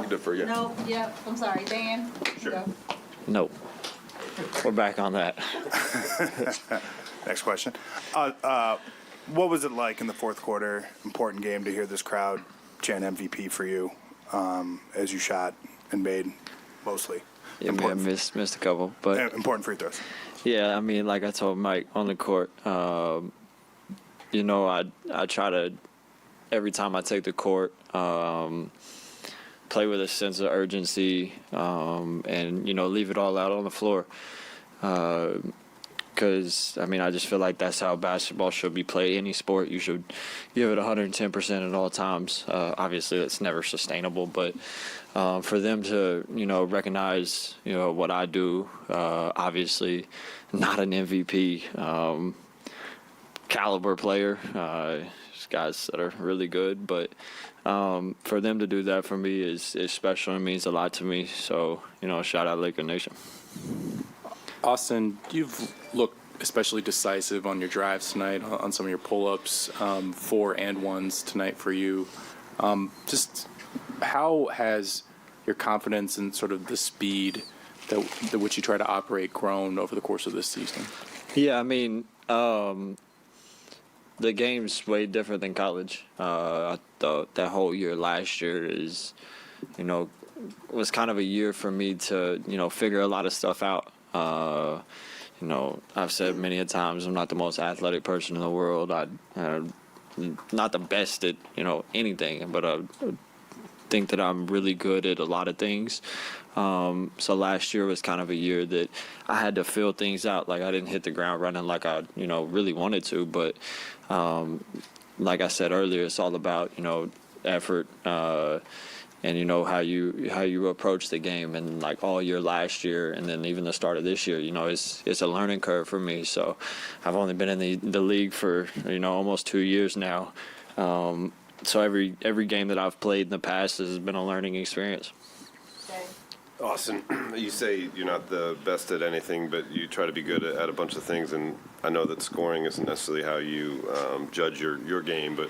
can defer, yeah. No, yep, I'm sorry. Dan? Sure. Go. Nope. We're back on that. Next question. What was it like in the fourth quarter, important game, to hear this crowd chant MVP for you as you shot and made mostly? Yeah, I missed a couple, but important free throws. yeah, I mean, like I told Mike on the court, you know, I try to, every time I take the court, play with a sense of urgency, and, you know, leave it all out on the floor. Because, I mean, I just feel like that's how basketball should be played. Any sport, you should give it 110% at all times. Obviously, that's never sustainable, but for them to, you know, recognize, you know, what I do, obviously not an MVP caliber player. There's guys that are really good, but for them to do that for me is special and means a lot to me. So, you know, shout out Laker Nation. Austin, you've looked especially decisive on your drives tonight, on some of your pull-ups, 4 and 1s tonight for you. Just how has your confidence and sort of the speed that which you try to operate grown over the course of this season? Yeah, I mean, the game's way different than college. I thought that whole year last year is, you know, was kind of a year for me to, you know, figure a lot of stuff out. You know, I've said many a times I'm not the most athletic person in the world. I'm not the best at, you know, anything, but I think that I'm really good at a lot of things. So last year was kind of a year that I had to feel things out. Like, I didn't hit the ground running like I, you know, really wanted to. But like I said earlier, it's all about, you know, effort, and, you know, how you approach the game. And, like, all year last year and then even the start of this year, you know, it's a learning curve for me. So I've only been in the league for, you know, almost 2 years now. So every game that I've played in the past has been a learning experience. Okay. Austin, you say you're not the best at anything, but you try to be good at a bunch of things. And I know that scoring isn't necessarily how you judge your game, but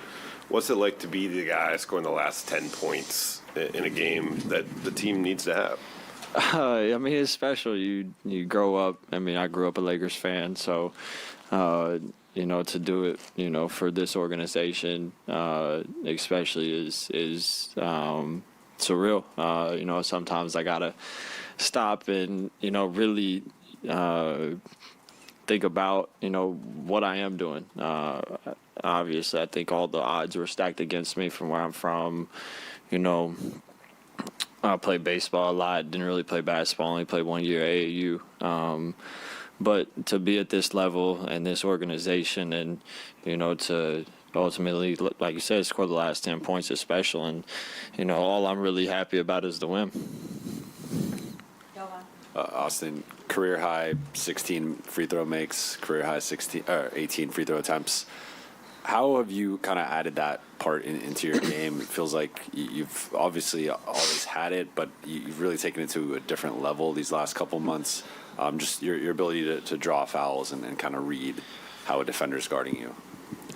what's it like to be the guy scoring the last 10 points in a game that the team needs to have? I mean, it's special. You grow up. I mean, I grew up a Lakers fan, so you know, to do it, you know, for this organization, especially is surreal. You know, sometimes I gotta stop and, you know, really think about, you know, what I am doing. Obviously, I think all the odds were stacked against me from where I'm from. You know, I played baseball a lot, didn't really play basketball, only played 1 year AAU. But to be at this level and this organization and, you know, to ultimately, like you said, score the last 10 points is special. And, you know, all I'm really happy about is the win. Austin, career high 16 free throw makes, career high 18 free throw attempts. How have you kind of added that part into your game? It feels like you've obviously always had it, but you've really taken it to a different level these last couple months. Just your ability to draw fouls and kind of read how a defender's guarding you.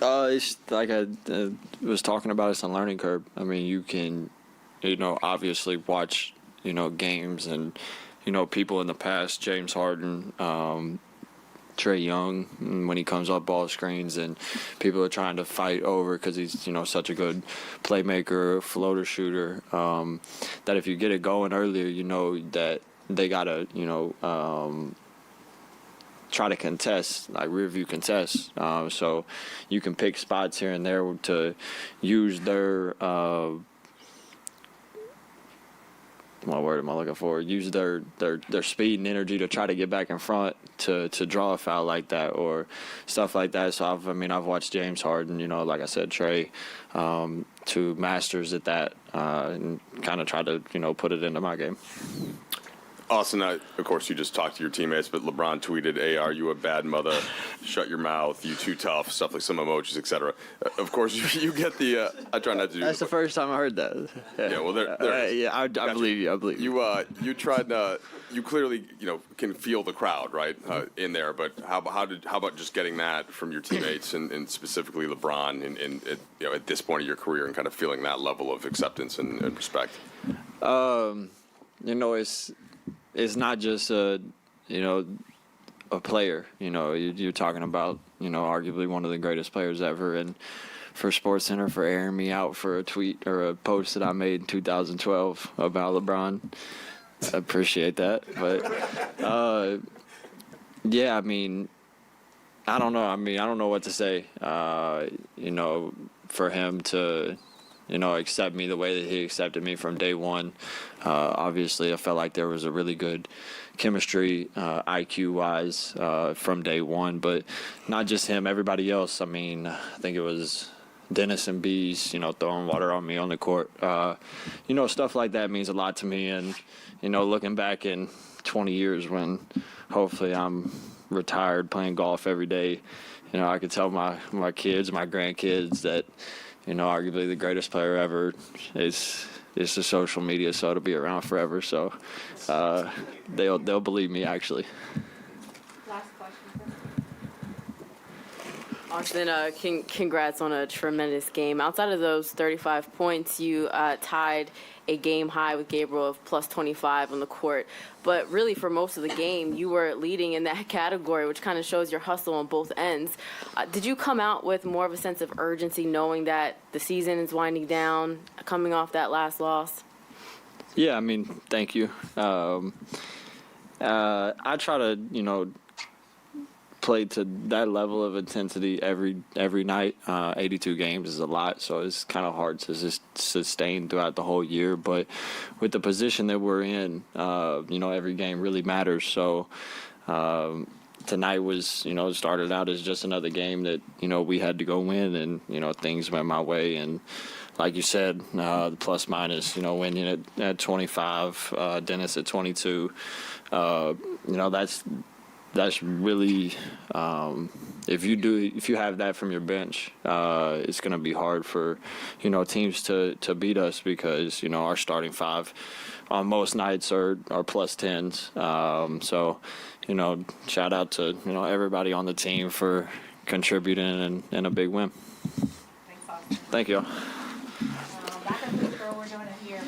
It's like I was talking about, it's a learning curve. I mean, you can, you know, obviously watch, you know, games and, you know, people in the past, James Harden, Trae Young, when he comes up ball screens and people are trying to fight over because he's, you know, such a good playmaker, floater shooter, that if you get it going earlier, you know that they got to, you know, try to contest, like rear view contest. So you can pick spots here and there to use their, what word am I looking for? Use their speed and energy to try to get back in front to draw a foul like that or stuff like that. So I've watched James Harden, you know, like I said, Trae, to masters at that, and kind of try to, you know, put it into my game. Austin, of course, you just talked to your teammates, but LeBron tweeted, "Hey, are you a bad mother? Shut your mouth. You too tough." Stuff like some emojis, etc. Of course, you get the. I try not to do. That's the first time I heard that. Yeah, well, there yeah, I believe you. I believe you. You tried. You clearly, you know, can feel the crowd right in there. But how about just getting that from your teammates and specifically LeBron, and you know, at this point of your career, and kind of feeling that level of acceptance and respect? You know, it's not just a player. You know, you're talking about, arguably one of the greatest players ever. And for SportsCenter for airing me out for a tweet or a post that I made in 2012 about LeBron, I appreciate that. But yeah, I mean, I don't know. I don't know what to say. For him to, accept me the way that he accepted me from day one. Obviously, I felt like there was a really good chemistry, IQ-wise, from day one. But not just him, everybody else. I mean, I think it was Dennis and Bees, throwing water on me on the court. Stuff like that means a lot to me. And, looking back in 20 years when hopefully I'm retired playing golf every day, I could tell my kids, my grandkids that, arguably the greatest player ever is the social media, so it'll be around forever. So they'll believe me, actually. Last question. Austin, congrats on a tremendous game. Outside of those 35 points, you tied a game high with Gabriel of plus 25 on the court. But really, for most of the game, you were leading in that category, which kind of shows your hustle on both ends. Did you come out with more of a sense of urgency, knowing that the season is winding down, coming off that last loss? Yeah, I mean, thank you. I try to, play to that level of intensity every night. 82 games is a lot, so it's kind of hard to just sustain throughout the whole year. But with the position that we're in, every game really matters. So tonight was, started out as just another game that, we had to go win, and, things went my way. And like you said, the plus minus, winning at 25, Dennis at 22, that's really if you have that from your bench, it's going to be hard for teams to beat us, because our starting five on most nights are plus 10s. So shout out to everybody on the team for contributing and a big win. Thanks, Austin. Thank you. Back up to the throw. We're doing it here.